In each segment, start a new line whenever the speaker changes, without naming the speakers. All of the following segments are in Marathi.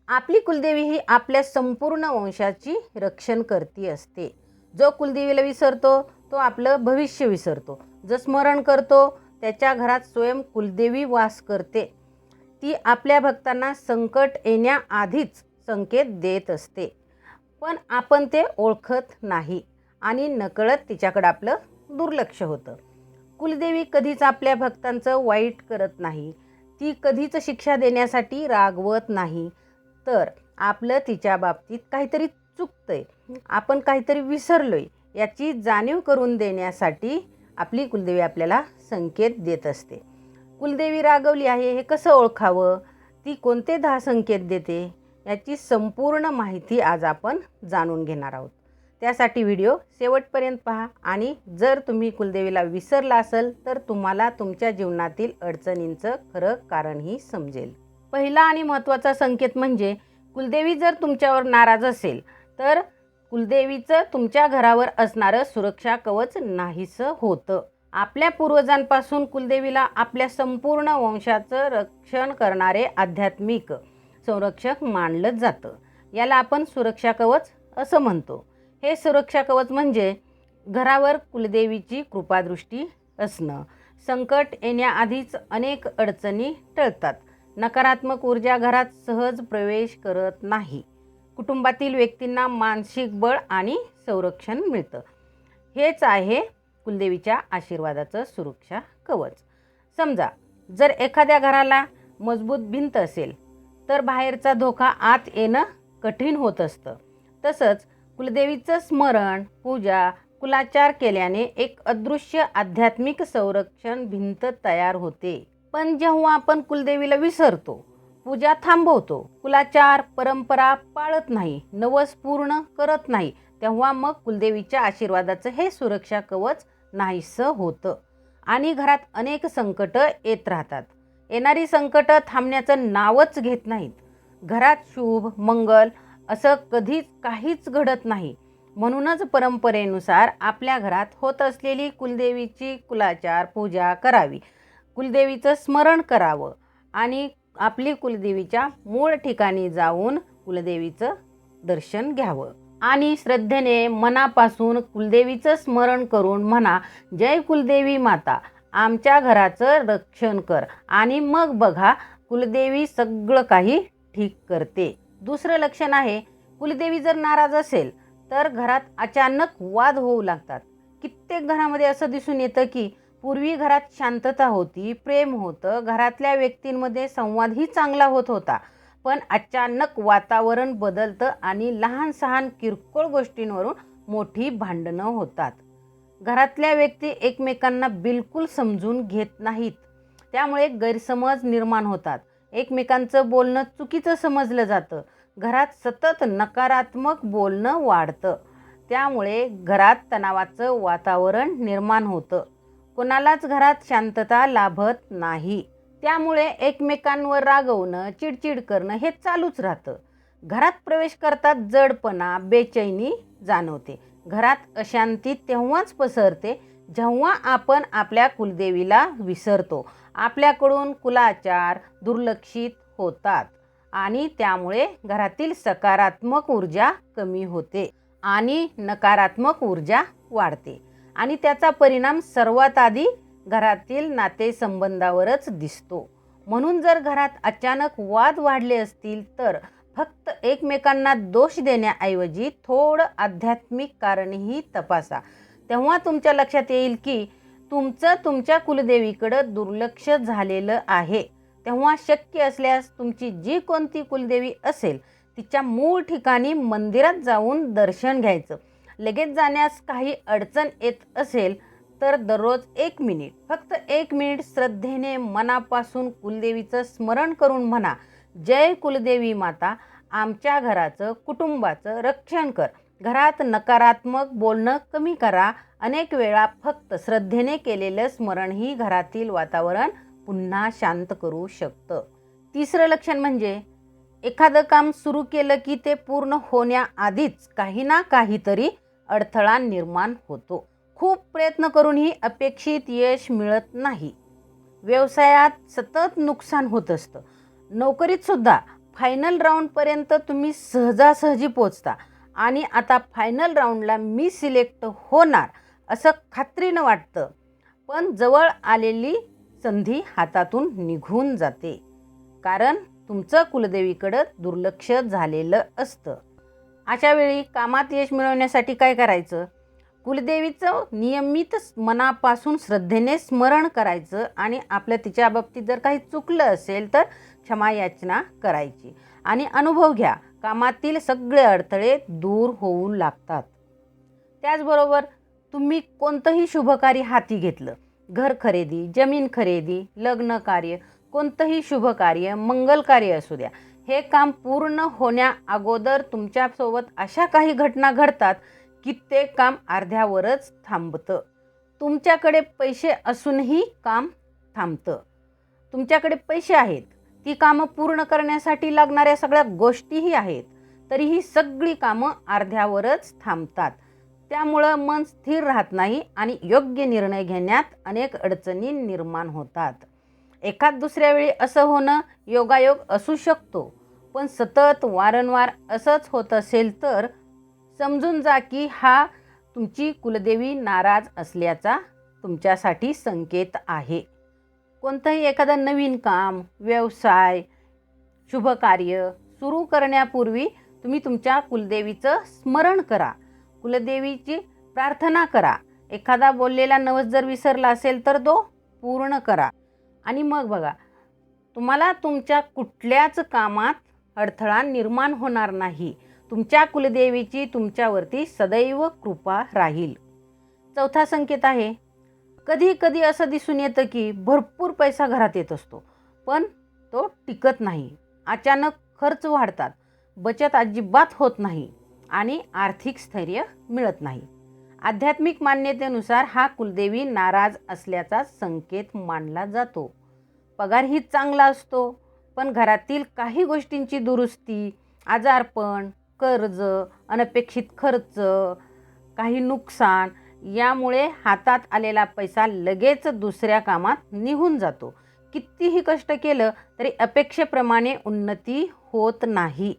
आपली कुलदेवी ही आपल्या संपूर्ण वंशाची रक्षणकर्ती असते. जो कुलदेवीला विसरतो तो आपलं भविष्य विसरतो. जो स्मरण करतो त्याच्या घरात स्वयं कुलदेवी वास करते. ती आपल्या भक्तांना संकट येण्याआधीच संकेत देत असते, पण आपण ते ओळखत नाही आणि नकळत तिच्याकडे आपलं दुर्लक्ष होतं. कुलदेवी कधीच आपल्या भक्तांचं वाईट करत नाही. ती कधीच शिक्षा देण्यासाठी रागवत नाही. तर आपलं तिच्या बाबतीत काहीतरी चुकतंय, आपण काहीतरी विसरलोय याची जाणीव करून देण्यासाठी आपली कुलदेवी आपल्याला संकेत देत असते. कुलदेवी रागवली आहे हे कसं ओळखावं, ती कोणते 10 संकेत देते, याची संपूर्ण माहिती आज आपण जाणून घेणार आहोत. त्यासाठी व्हिडिओ शेवटपर्यंत पहा आणि जर तुम्ही कुलदेवीला विसरला असेल तर तुम्हाला तुमच्या जीवनातील अडचणींचं खरं कारणही समजेल. पहिला आणि महत्त्वाचा संकेत म्हणजे कुलदेवी जर तुमच्यावर नाराज असेल तर कुलदेवीचं तुमच्या घरावर असणारं सुरक्षा कवच नाहीसं होतं. आपल्या पूर्वजांपासून कुलदेवीला आपल्या संपूर्ण वंशाचं रक्षण करणारे आध्यात्मिक संरक्षक मानलं जातं. याला आपण सुरक्षा कवच असं म्हणतो. हे सुरक्षा कवच म्हणजे घरावर कुलदेवीची कृपादृष्टी असणं. संकट येण्याआधीच अनेक अडचणी टळतात. नकारात्मक ऊर्जा घरात सहज प्रवेश करत नाही. कुटुंबातील व्यक्तींना मानसिक बळ आणि संरक्षण मिळतं. हेच आहे कुलदेवीच्या आशीर्वादाचं सुरक्षा कवच. समजा जर एखाद्या घराला मजबूत भिंत असेल तर बाहेरचा धोका आत येणं कठीण होत असतं. तसंच कुलदेवीचं स्मरण, पूजा, कुलाचार केल्याने एक अदृश्य आध्यात्मिक संरक्षण भिंत तयार होते. पण जेव्हा आपण कुलदेवीला विसरतो, पूजा थांबवतो, कुलाचार परंपरा पाळत नाही, नवस पूर्ण करत नाही, तेव्हा मग कुलदेवीच्या आशीर्वादाचं हे सुरक्षा कवच नाहीसं होतं आणि घरात अनेक संकटं येत राहतात. येणारी संकटं थांबण्याचं नावच घेत नाहीत. घरात शुभ मंगल असं कधीच काहीच घडत नाही. म्हणूनच परंपरेनुसार आपल्या घरात होत असलेली कुलदेवीची कुलाचार पूजा करावी, कुलदेवीचं स्मरण करावं आणि आपली कुलदेवीच्या मूळ ठिकाणी जाऊन कुलदेवीचं दर्शन घ्यावं आणि श्रद्धेने मनापासून कुलदेवीचं स्मरण करून म्हणा, जय कुलदेवी माता, आमच्या घराचं रक्षण कर, आणि मग बघा कुलदेवी सगळं काही ठीक करते. दुसरं लक्षण आहे, कुलदेवी जर नाराज असेल तर घरात अचानक वाद होऊ लागतात. कित्येक घरामध्ये असं दिसून येतं की पूर्वी घरात शांतता होती, प्रेम होतं, घरातल्या व्यक्तींमध्ये संवादही चांगला होत होता. पण अचानक वातावरण बदलतं आणि लहान सहान किरकोळ गोष्टींवरून मोठी भांडणं होतात. घरातल्या व्यक्ती एकमेकांना बिलकुल समजून घेत नाहीत. त्यामुळे गैरसमज निर्माण होतात. एकमेकांचं बोलणं चुकीचं समजलं जातं. घरात सतत नकारात्मक बोलणं वाढतं. त्यामुळे घरात तणावाचं वातावरण निर्माण होतं. कोणालाच घरात शांतता लाभत नाही. त्यामुळे एकमेकांवर रागवणं, चिडचिड करणं हे चालूच राहतं. घरात प्रवेश करताच जडपणा, बेचैनी जाणवते. घरात अशांती तेव्हाच पसरते जेव्हा आपण आपल्या कुलदेवीला विसरतो. आपल्याकडून कुलाचार दुर्लक्षित होतात आणि त्यामुळे घरातील सकारात्मक ऊर्जा कमी होते आणि नकारात्मक ऊर्जा वाढते आणि त्याचा परिणाम सर्वात आधी घरातील नातेसंबंधावरच दिसतो. म्हणून जर घरात अचानक वाद वाढले असतील तर फक्त एकमेकांना दोष देण्याऐवजी थोडं आध्यात्मिक कारणही तपासा. तेव्हा तुमच्या लक्षात येईल की तुमच्या कुलदेवीकडं दुर्लक्ष झालेलं आहे. तेव्हा शक्य असल्यास तुमची जी कोणती कुलदेवी असेल तिच्या मूळ ठिकाणी मंदिरात जाऊन दर्शन घ्यायचं. लगेच जाण्यास काही अडचण येत असेल तर दररोज 1 मिनिट, फक्त 1 मिनिट श्रद्धेने मनापासून कुलदेवीचं स्मरण करून म्हणा, जय कुलदेवी माता, आमच्या घराचं कुटुंबाचं रक्षण कर. घरात नकारात्मक बोलणं कमी करा. अनेक वेळा फक्त श्रद्धेने केलेलं स्मरण ही घरातील वातावरण पुन्हा शांत करू शकतं. तिसरं लक्षण म्हणजे एखादं काम सुरू केलं की ते पूर्ण होण्याआधीच काही ना काहीतरी अडथळा निर्माण होतो. खूप प्रयत्न करूनही अपेक्षित यश मिळत नाही. व्यवसायात सतत नुकसान होत असतं. नोकरीत सुद्धा फायनल राऊंडपर्यंत तुम्ही सहजासहजी पोचता आणि आता फायनल राऊंडला मी सिलेक्ट होणार असं खात्रीनं वाटतं, पण जवळ आलेली संधी हातातून निघून जाते, कारण तुमचं कुलदेवीकडं दुर्लक्ष झालेलं असतं. अशा वेळी कामात यश मिळवण्यासाठी काय करायचं? कुलदेवीचं नियमित मनापासून श्रद्धेने स्मरण करायचं आणि आपलं तिच्या बाबतीत जर काही चुकलं असेल तर क्षमा याचना करायची आणि अनुभव घ्या, कामातील सगळे अडथळे दूर होऊ लागतात. त्याचबरोबर तुम्ही कोणतंही शुभकार्य हाती घेतलं, घर खरेदी, जमीन खरेदी, लग्न कार्य, कोणतंही शुभकार्य, मंगल कार्य असू द्या, हे काम पूर्ण होण्या अगोदर तुमच्यासोबत अशा काही घटना घडतात की ते काम अर्ध्यावरच थांबतं. तुमच्याकडे पैसे असूनही काम थांबतं. तुमच्याकडे पैसे आहेत, ती कामं पूर्ण करण्यासाठी लागणाऱ्या सगळ्या गोष्टीही आहेत, तरीही सगळी कामं अर्ध्यावरच थांबतात. त्यामुळं मन स्थिर राहत नाही आणि योग्य निर्णय घेण्यात अनेक अडचणी निर्माण होतात. एखाद दुसऱ्या वेळी असं होणं योगायोग असू शकतो, पण सतत वारंवार असंच होत असेल तर समजून जा की हा तुमची कुलदेवी नाराज असल्याचा तुमच्यासाठी संकेत आहे. कोणतंही एखादं नवीन काम, व्यवसाय, शुभकार्य सुरू करण्यापूर्वी तुम्ही तुमच्या कुलदेवीचं स्मरण करा, कुलदेवीची प्रार्थना करा. एखादा बोललेला नवस जर विसरला असेल तर तो पूर्ण करा आणि मग बघा, तुम्हाला तुमच्या कुठल्याच कामात अडथळा निर्माण होणार नाही. तुमच्या कुलदेवीची तुमच्यावरती सदैव कृपा राहील. चौथा संकेत आहे, कधी कधी असं दिसून येतं की भरपूर पैसा घरात येत असतो, पण तो टिकत नाही. अचानक खर्च वाढतात, बचत अजिबात होत नाही आणि आर्थिक स्थैर्य मिळत नाही. आध्यात्मिक मान्यतेनुसार हा कुलदेवी नाराज असल्याचा संकेत मानला जातो. पगारही चांगला असतो, पण घरातील काही गोष्टींची दुरुस्ती, आजारपण, कर्ज, अनपेक्षित खर्च, काही नुकसान यामुळे हातात आलेला पैसा लगेच दुसऱ्या कामात निघून जातो. कितीही कष्ट केलं तरी अपेक्षेप्रमाणे उन्नती होत नाही.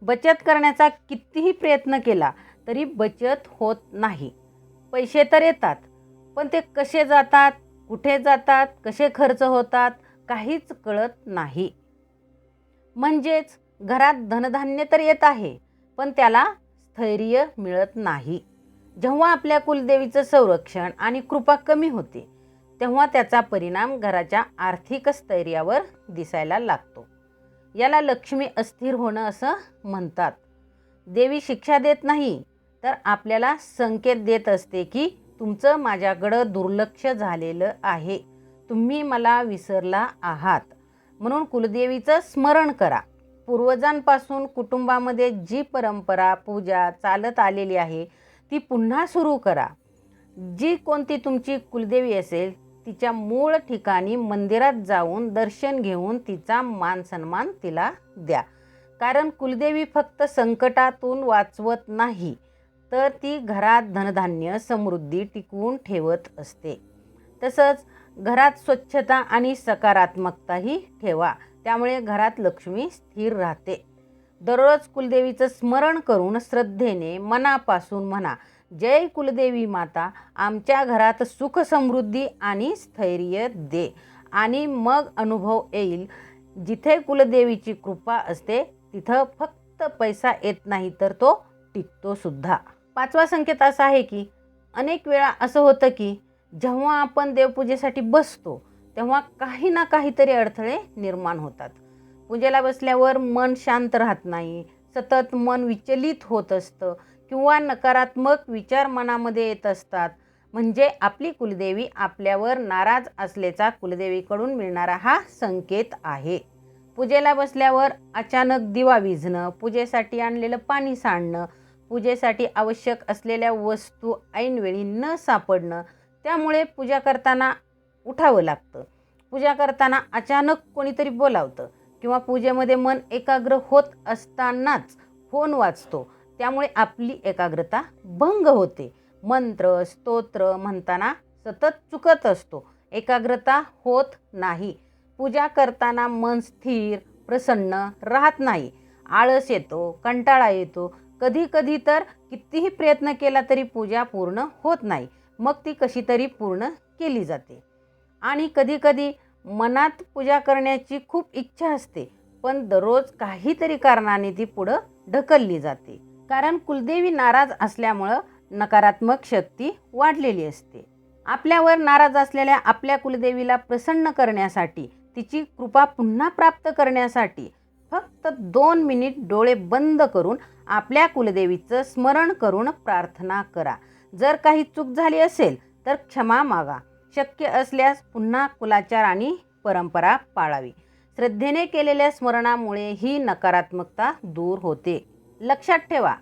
बचत करण्याचा कितीही प्रयत्न केला तरी बचत होत नाही. पैसे तर येतात, पण ते कसे जातात, कुठे जातात, कसे खर्च होतात काहीच कळत नाही. म्हणजेच घरात धनधान्य तर येत आहे, पण त्याला स्थैर्य मिळत नाही. जेव्हा आपल्या कुलदेवीचं संरक्षण आणि कृपा कमी होते, तेव्हा त्याचा परिणाम घराच्या आर्थिक स्थैर्यावर दिसायला लागतो. याला लक्ष्मी अस्थिर होणं असं म्हणतात. देवी शिक्षा देत नाही, तर आपल्याला संकेत देत असते की तुमचं माझ्याकडं दुर्लक्ष झालेलं आहे, तुम्ही मला विसरला आहात. म्हणून कुलदेवीचं स्मरण करा. पूर्वजांपासून कुटुंबामध्ये जी परंपरा, पूजा चालत आलेली आहे ती पुन्हा सुरू करा. जी कोणती तुमची कुलदेवी असेल तिच्या मूळ ठिकाणी मंदिरात जाऊन दर्शन घेऊन तिचा मान सन्मान तिला द्या. कारण कुलदेवी फक्त संकटातून वाचवत नाही, तर ती घरात धनधान्य, समृद्धी टिकवून ठेवत असते. तसंच घरात स्वच्छता आणि सकारात्मकताही ठेवा, त्यामुळे घरात लक्ष्मी स्थिर राहते. दररोज कुलदेवीचं स्मरण करून श्रद्धेने मनापासून म्हणा, जय कुलदेवी माता, आमच्या घरात सुख समृद्धी आणि स्थैर्य दे. आणि मग अनुभव येईल, जिथे कुलदेवीची कृपा असते तिथं फक्त पैसा येत नाही तर तो टिकतो सुद्धा. पाचवा संकेत असा आहे की अनेक वेळा असं होतं की जेव्हा आपण देवपूजेसाठी बसतो तेव्हा काही ना काहीतरी अडथळे निर्माण होतात. पूजेला बसल्यावर मन शांत राहत नाही, सतत मन विचलित होत असतं किंवा नकारात्मक विचार मनामध्ये येत असतात. म्हणजे आपली कुलदेवी आपल्यावर नाराज असल्याचा कुलदेवीकडून मिळणारा हा संकेत आहे. पूजेला बसल्यावर अचानक दिवा विझणं, पूजेसाठी आणलेलं पाणी सांडणं, पूजेसाठी आवश्यक असलेल्या वस्तू ऐनवेळी न सापडणं, त्यामुळे पूजा करताना उठावं लागतं. पूजा करताना अचानक कोणीतरी बोलावतं किंवा पूजेमध्ये मन एकाग्र होत असतानाच फोन वाजतो, त्यामुळे आपली एकाग्रता भंग होते. मंत्र, स्तोत्र म्हणताना सतत चुकत असतो, एकाग्रता होत नाही. पूजा करताना मन स्थिर, प्रसन्न राहत नाही. आळस येतो, कंटाळा येतो. कधी कधी तर कितीही प्रयत्न केला तरी पूजा पूर्ण होत नाही. मग ती कशी तरी पूर्ण केली जाते. आणि कधी कधी मनात पूजा करण्याची खूप इच्छा असते, पण दररोज काहीतरी कारणाने ती पुढं ढकलली जाते. कारण कुलदेवी नाराज असल्यामुळं नकारात्मक शक्ती वाढलेली असते. आपल्यावर नाराज असलेल्या आपल्या कुलदेवीला प्रसन्न करण्यासाठी, तिची कृपा पुन्हा प्राप्त करण्यासाठी फक्त 2 मिनिट डोळे बंद करून आपल्या कुलदेवीचं स्मरण करून प्रार्थना करा. जर काही चूक झाली असेल तर क्षमा मागा. शक्य असल्यास पुन्हा कुलाचार आणि परंपरा पाळावी. श्रद्धेने केलेल्या स्मरणामुळे ही नकारात्मकता दूर होते. लक्षात ठेवा,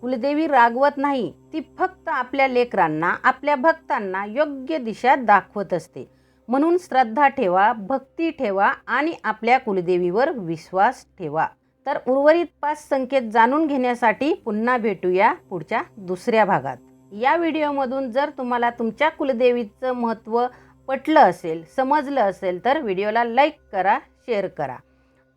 कुलदेवी रागवत नाही. ती फक्त आपल्या लेकरांना, आपल्या भक्तांना योग्य दिशा दाखवत असते. म्हणून श्रद्धा ठेवा, भक्ती ठेवा आणि आपल्या कुलदेवीवर विश्वास ठेवा. तर उर्वरित 5 संकेत जाणून घेण्यासाठी पुन्हा भेटूया पुढच्या दुसऱ्या भागात. या व्हिडिओमधून जर तुम्हाला तुमच्या कुलदेवीचं महत्त्व पटलं असेल, समजलं असेल तर व्हिडिओला लाईक करा, शेअर करा.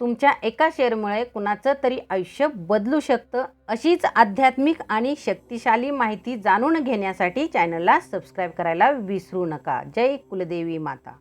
तुमच्या एका शेअरमुळे कुणाचं तरी आयुष्य बदलू शकतं. अशीच आध्यात्मिक आणि शक्तिशाली माहिती जाणून घेण्यासाठी चॅनलला सबस्क्राईब करायला विसरू नका. जय कुलदेवी माता.